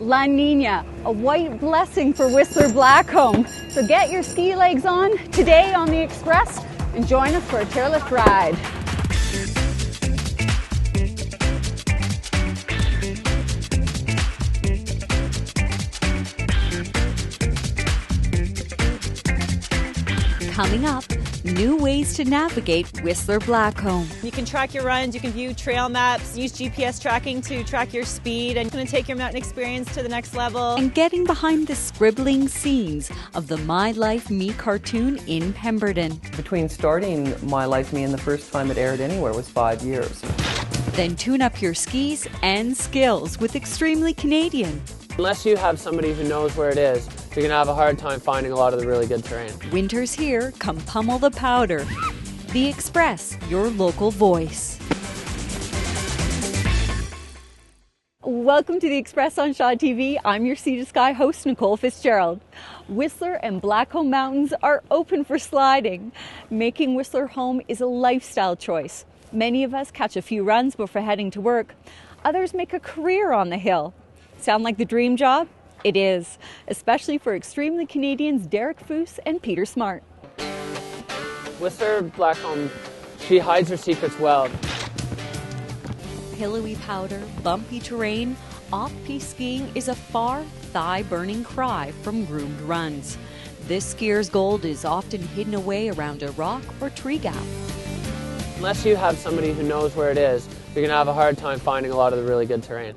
La Nina, a white blessing for Whistler Blackcomb. So get your ski legs on today on the Express and join us for a chairlift ride. Coming up, new ways to navigate Whistler Blackcomb. You can track your runs, you can view trail maps, use GPS tracking to track your speed, and it's going to take your mountain experience to the next level. And getting behind the scribbling scenes of the My Life Me cartoon in Pemberton. Between starting My Life Me and the first time it aired anywhere was 5 years. Then tune up your skis and skills with Extremely Canadian. Unless you have somebody who knows where it is, you're going to have a hard time finding a lot of the really good terrain. Winter's here, come pummel the powder. The Express, your local voice. Welcome to the Express on Shaw TV. I'm your Sea to Sky host, Nicole Fitzgerald. Whistler and Blackcomb Mountains are open for sliding. Making Whistler home is a lifestyle choice. Many of us catch a few runs before heading to work. Others make a career on the hill. Sound like the dream job? It is, especially for Extremely Canadians Derek Foose and Peter Smart. Whistler Blackcomb, she hides her secrets well. Pillowy powder, bumpy terrain, off-piste skiing is a far, thigh-burning cry from groomed runs. This skier's gold is often hidden away around a rock or tree gap. Unless you have somebody who knows where it is, you're going to have a hard time finding a lot of the really good terrain.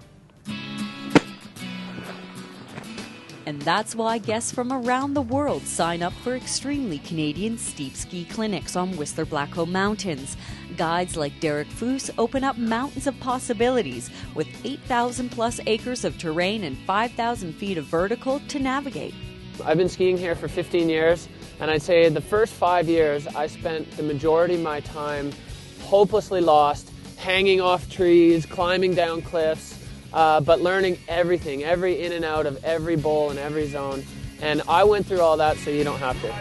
And that's why guests from around the world sign up for Extremely Canadian steep ski clinics on Whistler Blackcomb Mountains. Guides like Derek Foose open up mountains of possibilities with 8,000 plus acres of terrain and 5,000 feet of vertical to navigate. I've been skiing here for 15 years, and I'd say the first 5 years I spent the majority of my time hopelessly lost, hanging off trees, climbing down cliffs, but learning everything, every in and out of every bowl and every zone. And I went through all that so you don't have to.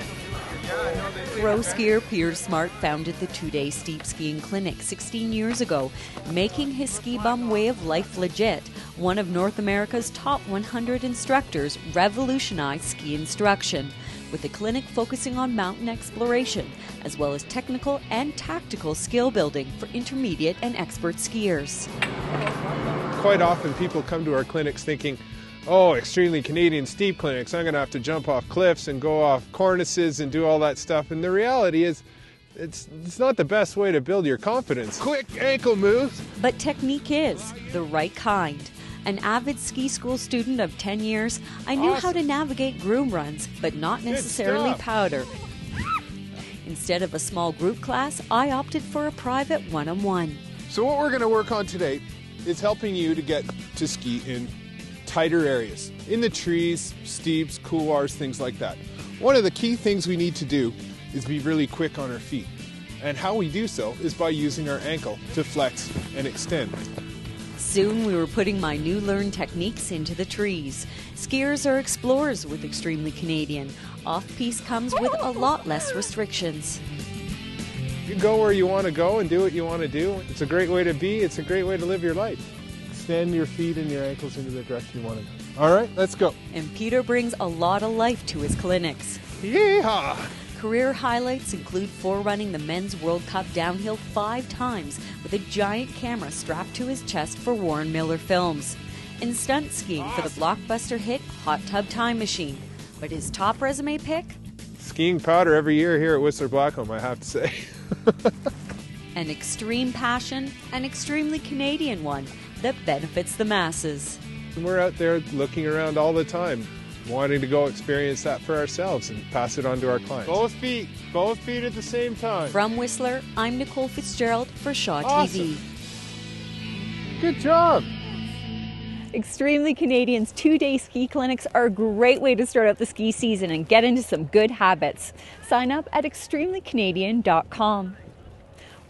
Pro skier Peter Smart founded the two-day steep skiing clinic 16 years ago, making his ski bum way of life legit. One of North America's top 100 instructors revolutionized ski instruction, with the clinic focusing on mountain exploration, as well as technical and tactical skill building for intermediate and expert skiers. Quite often people come to our clinics thinking, oh, Extremely Canadian steep clinics, I'm going to have to jump off cliffs and go off cornices and do all that stuff. And the reality is, it's not the best way to build your confidence. Quick ankle moves. But technique is the right kind. An avid ski school student of 10 years, I knew how to navigate groom runs, but not necessarily powder. Instead of a small group class, I opted for a private one-on-one. So what we're going to work on today is helping you to get to ski in tighter areas, in the trees, steeps, couloirs, things like that. One of the key things we need to do is be really quick on our feet. And how we do so is by using our ankle to flex and extend. Soon we were putting my new learned techniques into the trees. Skiers are explorers with Extremely Canadian. Off-piste comes with a lot less restrictions. You go where you want to go and do what you want to do. It's a great way to be. It's a great way to live your life. Extend your feet and your ankles into the direction you want to go. All right, let's go. And Peter brings a lot of life to his clinics. Yeehaw! Career highlights include forerunning the Men's World Cup downhill 5 times with a giant camera strapped to his chest for Warren Miller Films. And stunt skiing for the blockbuster hit Hot Tub Time Machine. But his top resume pick? Skiing powder every year here at Whistler Blackcomb, I have to say. An extreme passion, an extremely Canadian one that benefits the masses. We're out there looking around all the time, wanting to go experience that for ourselves and pass it on to our clients. Both feet at the same time. From Whistler, I'm Nicole Fitzgerald for Shaw Awesome. TV. Good job. Extremely Canadian's 2-day ski clinics are a great way to start out the ski season and get into some good habits. Sign up at extremelycanadian.com.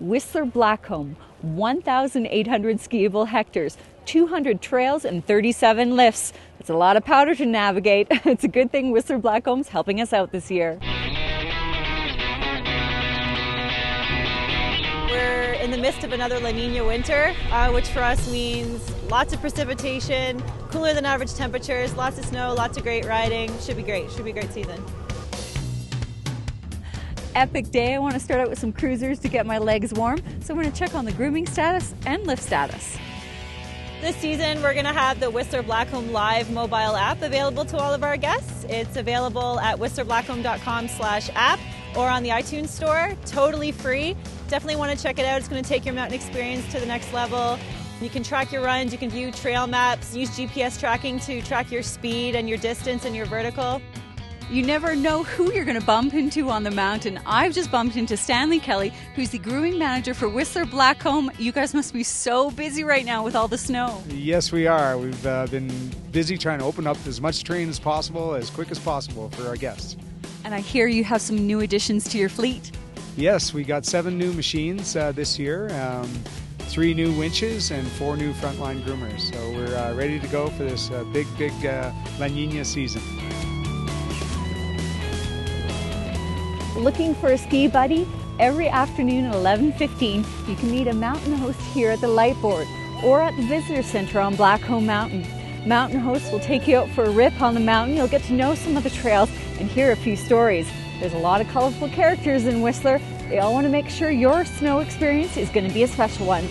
Whistler Blackcomb, 1,800 skiable hectares, 200 trails and 37 lifts. It's a lot of powder to navigate. It's a good thing Whistler Blackcomb's helping us out this year. We're in the midst of another La Nina winter, which for us means lots of precipitation, cooler than average temperatures, lots of snow, lots of great riding. Should be great. Should be a great season. Epic day. I want to start out with some cruisers to get my legs warm, so I'm going to check on the grooming status and lift status. This season, we're going to have the Whistler Blackcomb Live mobile app available to all of our guests. It's available at whistlerblackcomb.com/app or on the iTunes store, totally free. Definitely want to check it out. It's going to take your mountain experience to the next level. You can track your runs, you can view trail maps, use GPS tracking to track your speed and your distance and your vertical. You never know who you're going to bump into on the mountain. I've just bumped into Stanley Kelly, who's the grooming manager for Whistler Blackcomb. You guys must be so busy right now with all the snow. Yes, we are. We've been busy trying to open up as much terrain as possible, as quick as possible for our guests. And I hear you have some new additions to your fleet. Yes, we got 7 new machines this year, 3 new winches, and 4 new frontline groomers. So we're ready to go for this big La Nina season. Looking for a ski buddy? Every afternoon at 11:15, you can meet a mountain host here at the Lightboard or at the Visitor Center on Blackcomb Mountain. Mountain hosts will take you out for a rip on the mountain. You'll get to know some of the trails and hear a few stories. There's a lot of colorful characters in Whistler. They all want to make sure your snow experience is going to be a special one.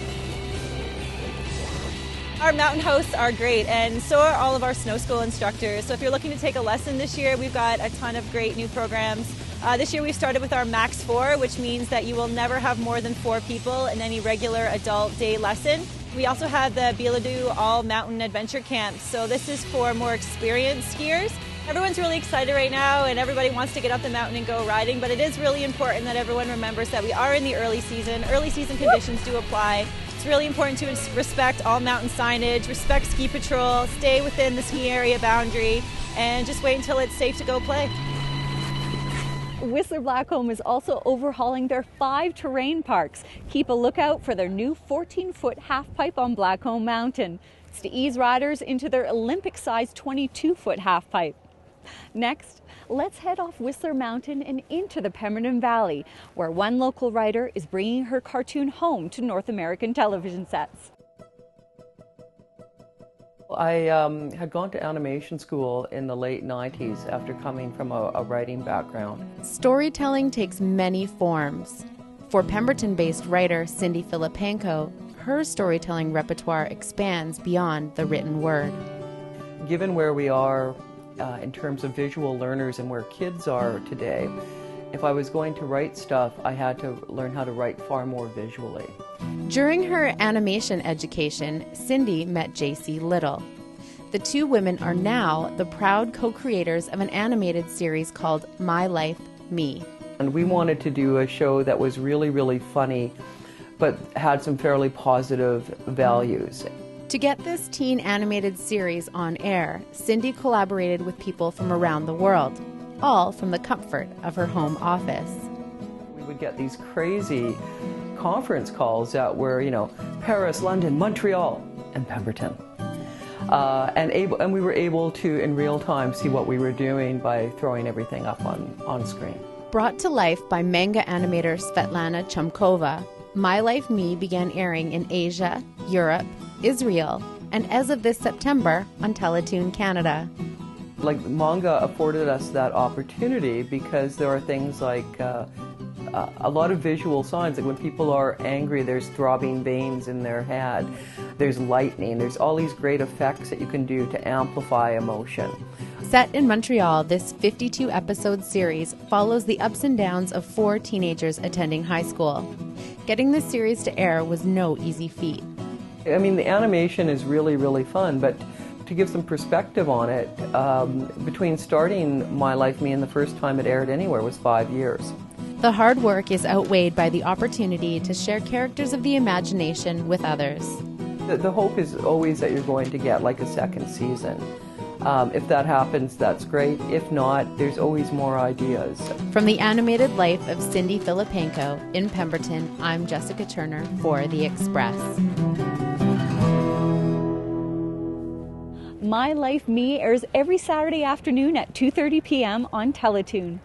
Our mountain hosts are great, and so are all of our snow school instructors. So if you're looking to take a lesson this year, we've got a ton of great new programs. This year we've started with our Max 4, which means that you will never have more than 4 people in any regular adult day lesson. We also have the Bilodeau All Mountain Adventure Camp. So this is for more experienced skiers. Everyone's really excited right now and everybody wants to get up the mountain and go riding, but it is really important that everyone remembers that we are in the early season. Early season conditions do apply. It's really important to respect all mountain signage, respect ski patrol, stay within the ski area boundary, and just wait until it's safe to go play. Whistler Blackcomb is also overhauling their 5 terrain parks. Keep a lookout for their new 14-foot half-pipe on Blackcomb Mountain. It's to ease riders into their Olympic-sized 22-foot half-pipe. Next, let's head off Whistler Mountain and into the Pemberton Valley, where one local writer is bringing her cartoon home to North American television sets. I had gone to animation school in the late 90s after coming from a writing background. Storytelling takes many forms. For Pemberton-based writer Cindy Filipenko, her storytelling repertoire expands beyond the written word. Given where we are in terms of visual learners and where kids are today, if I was going to write stuff, I had to learn how to write far more visually. During her animation education, Cindy met J.C. Little. The two women are now the proud co-creators of an animated series called My Life, Me. And we wanted to do a show that was really, really funny, but had some fairly positive values. To get this teen animated series on air, Cindy collaborated with people from around the world, all from the comfort of her home office. We would get these crazy conference calls that were, Paris, London, Montreal, and Pemberton. And we were able to, in real time, see what we were doing by throwing everything up on screen. Brought to life by manga animator Svetlana Chomkova, My Life Me began airing in Asia, Europe, Israel, and as of this September, on Teletoon Canada. Like, manga afforded us that opportunity because there are things like a lot of visual signs. Like when people are angry, there's throbbing veins in their head, there's lightning, there's all these great effects that you can do to amplify emotion. Set in Montreal, this 52-episode series follows the ups and downs of 4 teenagers attending high school. Getting this series to air was no easy feat. I mean, the animation is really, really fun, but to give some perspective on it, between starting My Life Me and the first time it aired anywhere was 5 years. The hard work is outweighed by the opportunity to share characters of the imagination with others. The hope is always that you're going to get like a second season. If that happens, that's great. If not, there's always more ideas. From the animated life of Cindy Filipenko in Pemberton, I'm Jessica Turner for The Express. My Life Me airs every Saturday afternoon at 2:30 p.m. on Teletoon.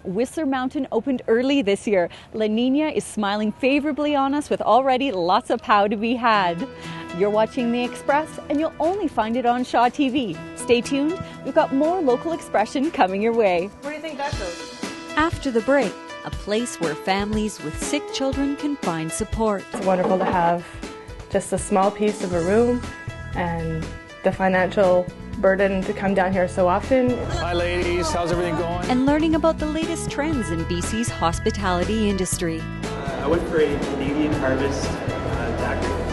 Whistler Mountain opened early this year. La Nina is smiling favorably on us with already lots of pow to be had. You're watching The Express, and you'll only find it on Shaw TV. Stay tuned. We've got more local expression coming your way. Where do you think that goes? After the break, a place where families with sick children can find support. It's wonderful to have just a small piece of a room and the financial burden to come down here so often. Hi ladies, how's everything going? And learning about the latest trends in BC's hospitality industry. I went for a Canadian Harvest daiquiri.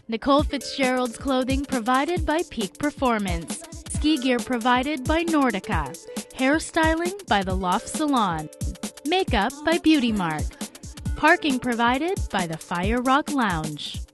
Nicole Fitzgerald's clothing provided by Peak Performance. Ski gear provided by Nordica. Hairstyling by The Loft Salon. Makeup by Beauty Mark. Parking provided by the Fire Rock Lounge.